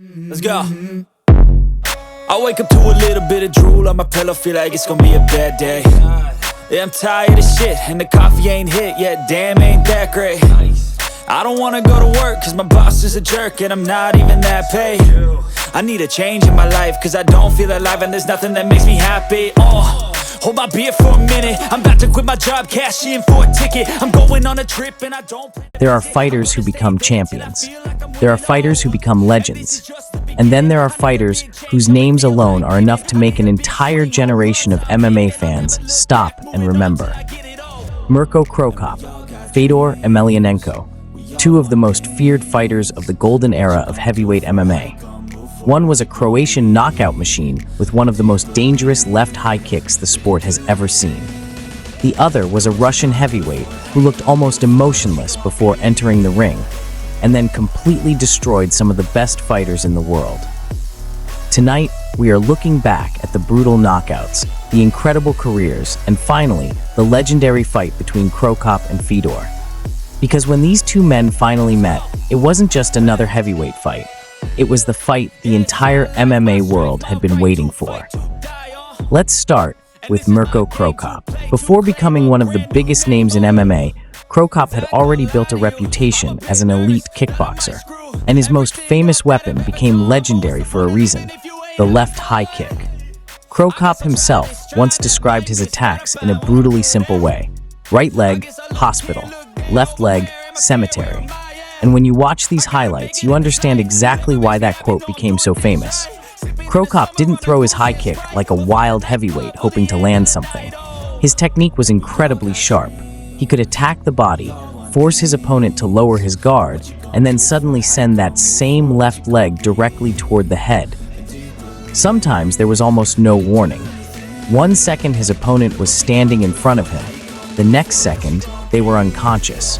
Let's go. I wake up to a little bit of drool on my pillow, feel like it's gonna be a bad day. Yeah, I'm tired of shit, and the coffee ain't hit yet, damn, ain't that great. I don't wanna go to work, cause my boss is a jerk, and I'm not even that paid. I need a change in my life, cause I don't feel alive, and there's nothing that makes me happy. Hold my beer for a minute, I'm about to quit my job, cash in for a ticket. I'm going on a trip, and I don't... There are fighters who become champions. There are fighters who become legends. And then there are fighters whose names alone are enough to make an entire generation of MMA fans stop and remember. Mirko Cro Cop, Fedor Emelianenko, two of the most feared fighters of the golden era of heavyweight MMA. One was a Croatian knockout machine with one of the most dangerous left high kicks the sport has ever seen. The other was a Russian heavyweight who looked almost emotionless before entering the ring, and then completely destroyed some of the best fighters in the world. Tonight, we are looking back at the brutal knockouts, the incredible careers, and finally, the legendary fight between Cro Cop and Fedor. Because when these two men finally met, it wasn't just another heavyweight fight. It was the fight the entire MMA world had been waiting for. Let's start with Mirko Cro Cop. Before becoming one of the biggest names in MMA, Cro Cop had already built a reputation as an elite kickboxer, and his most famous weapon became legendary for a reason: the left high kick. Cro Cop himself once described his attacks in a brutally simple way: right leg, hospital; left leg, cemetery. And when you watch these highlights, you understand exactly why that quote became so famous. Cro Cop didn't throw his high kick like a wild heavyweight hoping to land something. His technique was incredibly sharp. He could attack the body, force his opponent to lower his guard, and then suddenly send that same left leg directly toward the head. Sometimes there was almost no warning. 1 second his opponent was standing in front of him. The next second, they were unconscious.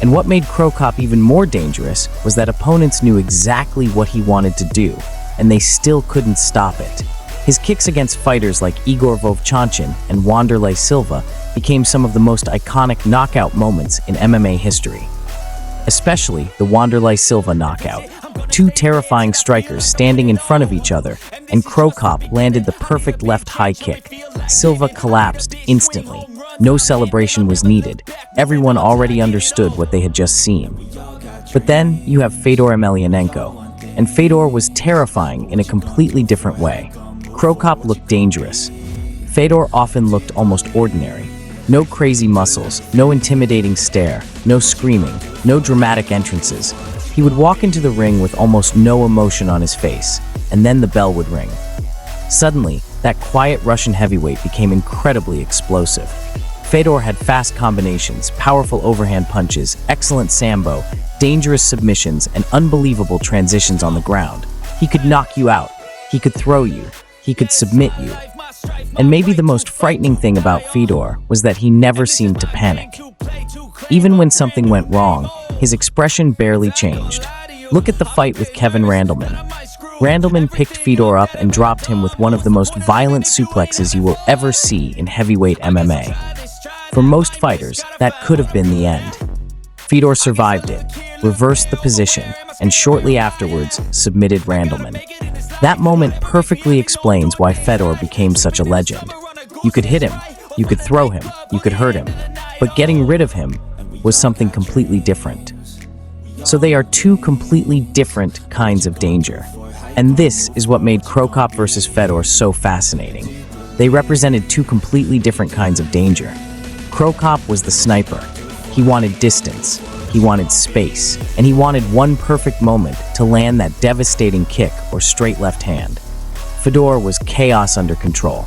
And what made Cro Cop even more dangerous was that opponents knew exactly what he wanted to do, and they still couldn't stop it. His kicks against fighters like Igor Vovchanchin and Wanderlei Silva became some of the most iconic knockout moments in MMA history. Especially the Wanderlei Silva knockout. Two terrifying strikers standing in front of each other, and Cro Cop landed the perfect left high kick. Silva collapsed instantly. No celebration was needed. Everyone already understood what they had just seen. But then you have Fedor Emelianenko, and Fedor was terrifying in a completely different way. Cro Cop looked dangerous. Fedor often looked almost ordinary. No crazy muscles, no intimidating stare, no screaming, no dramatic entrances. He would walk into the ring with almost no emotion on his face, and then the bell would ring. Suddenly, that quiet Russian heavyweight became incredibly explosive. Fedor had fast combinations, powerful overhand punches, excellent sambo, dangerous submissions, and unbelievable transitions on the ground. He could knock you out. He could throw you. He could submit you. And maybe the most frightening thing about Fedor was that he never seemed to panic. Even when something went wrong, his expression barely changed. Look at the fight with Kevin Randleman. Randleman picked Fedor up and dropped him with one of the most violent suplexes you will ever see in heavyweight MMA. For most fighters, that could have been the end. Fedor survived it, reversed the position, and shortly afterwards submitted Randleman. That moment perfectly explains why Fedor became such a legend. You could hit him, you could throw him, you could hurt him, but getting rid of him was something completely different. So they are two completely different kinds of danger. And this is what made Cro Cop versus Fedor so fascinating. They represented two completely different kinds of danger. Cro Cop was the sniper. He wanted distance, he wanted space, and he wanted one perfect moment to land that devastating kick or straight left hand. Fedor was chaos under control.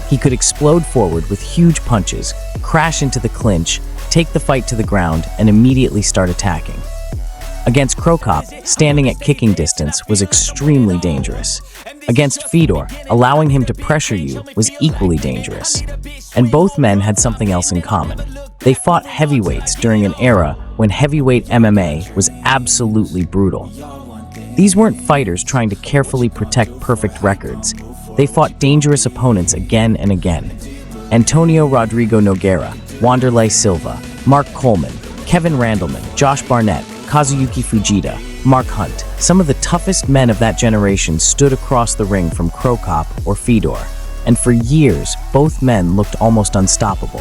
He could explode forward with huge punches, crash into the clinch, take the fight to the ground, and immediately start attacking. Against Cro Cop, standing at kicking distance was extremely dangerous. Against Fedor, allowing him to pressure you was equally dangerous. And both men had something else in common. They fought heavyweights during an era when heavyweight MMA was absolutely brutal. These weren't fighters trying to carefully protect perfect records. They fought dangerous opponents again and again. Antonio Rodrigo Nogueira, Wanderlei Silva, Mark Coleman, Kevin Randleman, Josh Barnett, Kazuyuki Fujita, Mark Hunt. Some of the toughest men of that generation stood across the ring from Cro Cop or Fedor, and for years, both men looked almost unstoppable.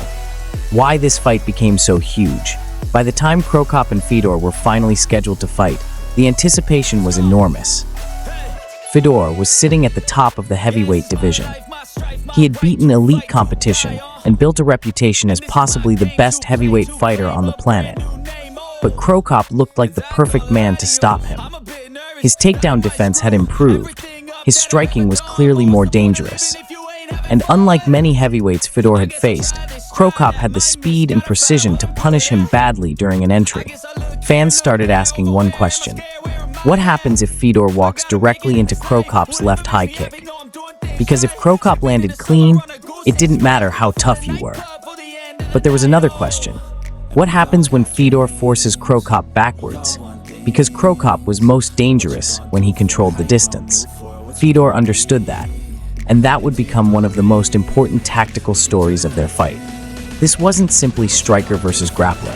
Why this fight became so huge? By the time Cro Cop and Fedor were finally scheduled to fight, the anticipation was enormous. Fedor was sitting at the top of the heavyweight division. He had beaten elite competition and built a reputation as possibly the best heavyweight fighter on the planet. But Cro Cop looked like the perfect man to stop him. His takedown defense had improved. His striking was clearly more dangerous. And unlike many heavyweights Fedor had faced, Cro Cop had the speed and precision to punish him badly during an entry. Fans started asking one question: what happens if Fedor walks directly into Cro Cop's left high kick? Because if Cro Cop landed clean, it didn't matter how tough you were. But there was another question. What happens when Fedor forces Cro Cop backwards? Because Cro Cop was most dangerous when he controlled the distance. Fedor understood that, and that would become one of the most important tactical stories of their fight. This wasn't simply striker versus grappler.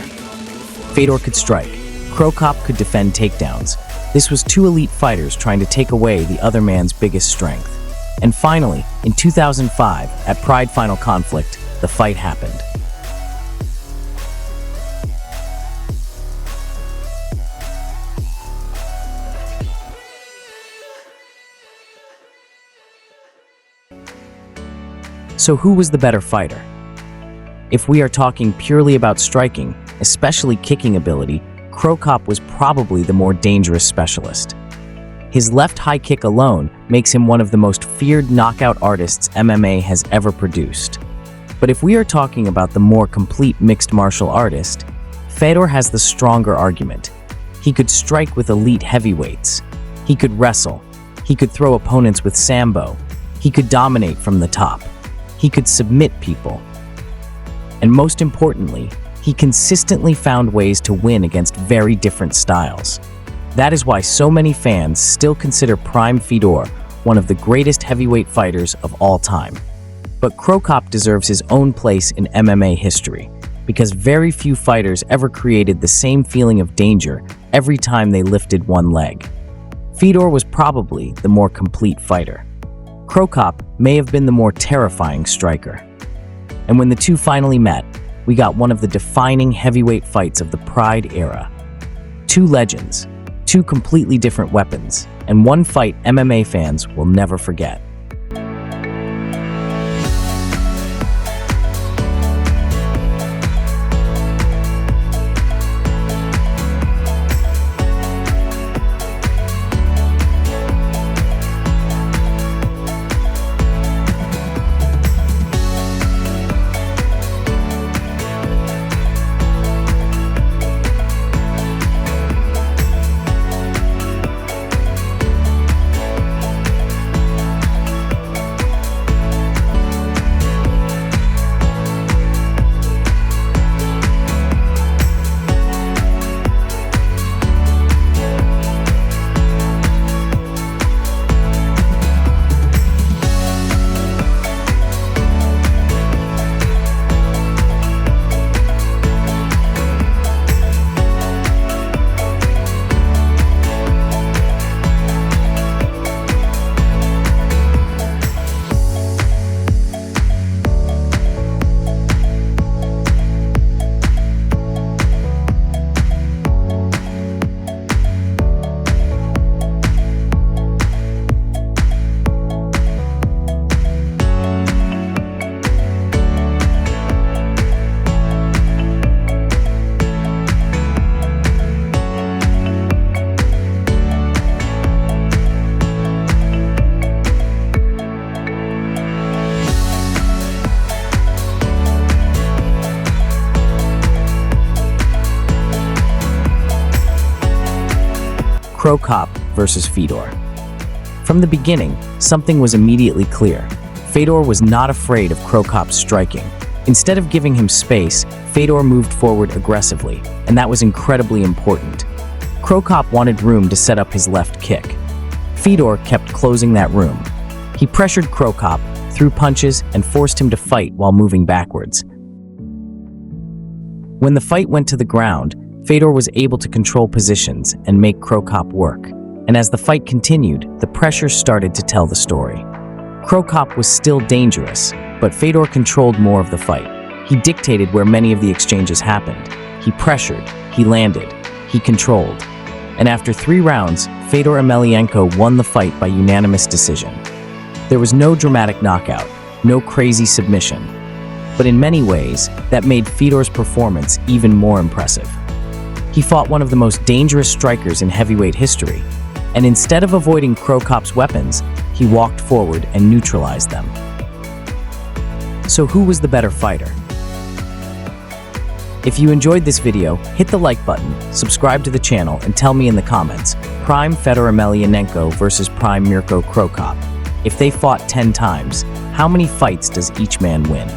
Fedor could strike. Cro Cop could defend takedowns. This was two elite fighters trying to take away the other man's biggest strength. And finally, in 2005, at Pride Final Conflict, the fight happened. So who was the better fighter? If we are talking purely about striking, especially kicking ability, Cro Cop was probably the more dangerous specialist. His left high kick alone makes him one of the most feared knockout artists MMA has ever produced. But if we are talking about the more complete mixed martial artist, Fedor has the stronger argument. He could strike with elite heavyweights. He could wrestle. He could throw opponents with sambo. He could dominate from the top. He could submit people. And most importantly, he consistently found ways to win against very different styles. That is why so many fans still consider Prime Fedor one of the greatest heavyweight fighters of all time. But Cro Cop deserves his own place in MMA history, because very few fighters ever created the same feeling of danger every time they lifted one leg. Fedor was probably the more complete fighter. Cro Cop may have been the more terrifying striker. And when the two finally met, we got one of the defining heavyweight fights of the Pride era. Two legends, two completely different weapons, and one fight MMA fans will never forget. Cro Cop versus Fedor. From the beginning, something was immediately clear. Fedor was not afraid of Cro Cop's striking. Instead of giving him space, Fedor moved forward aggressively, and that was incredibly important. Cro Cop wanted room to set up his left kick. Fedor kept closing that room. He pressured Cro Cop, threw punches, and forced him to fight while moving backwards. When the fight went to the ground, Fedor was able to control positions and make Cro Cop work. And and as the fight continued, the pressure started to tell the story. Cro Cop was still dangerous, but Fedor controlled more of the fight. He dictated where many of the exchanges happened. He pressured, he landed, he controlled. And after 3 rounds, Fedor Emelianenko won the fight by unanimous decision. There was no dramatic knockout, no crazy submission. But in many ways, that made Fedor's performance even more impressive. He fought one of the most dangerous strikers in heavyweight history, and instead of avoiding Cro Cop's weapons, he walked forward and neutralized them. So who was the better fighter? If you enjoyed this video, hit the like button, subscribe to the channel, and tell me in the comments, Prime Fedor Emelianenko versus Prime Mirko Cro Cop. If they fought 10 times, how many fights does each man win?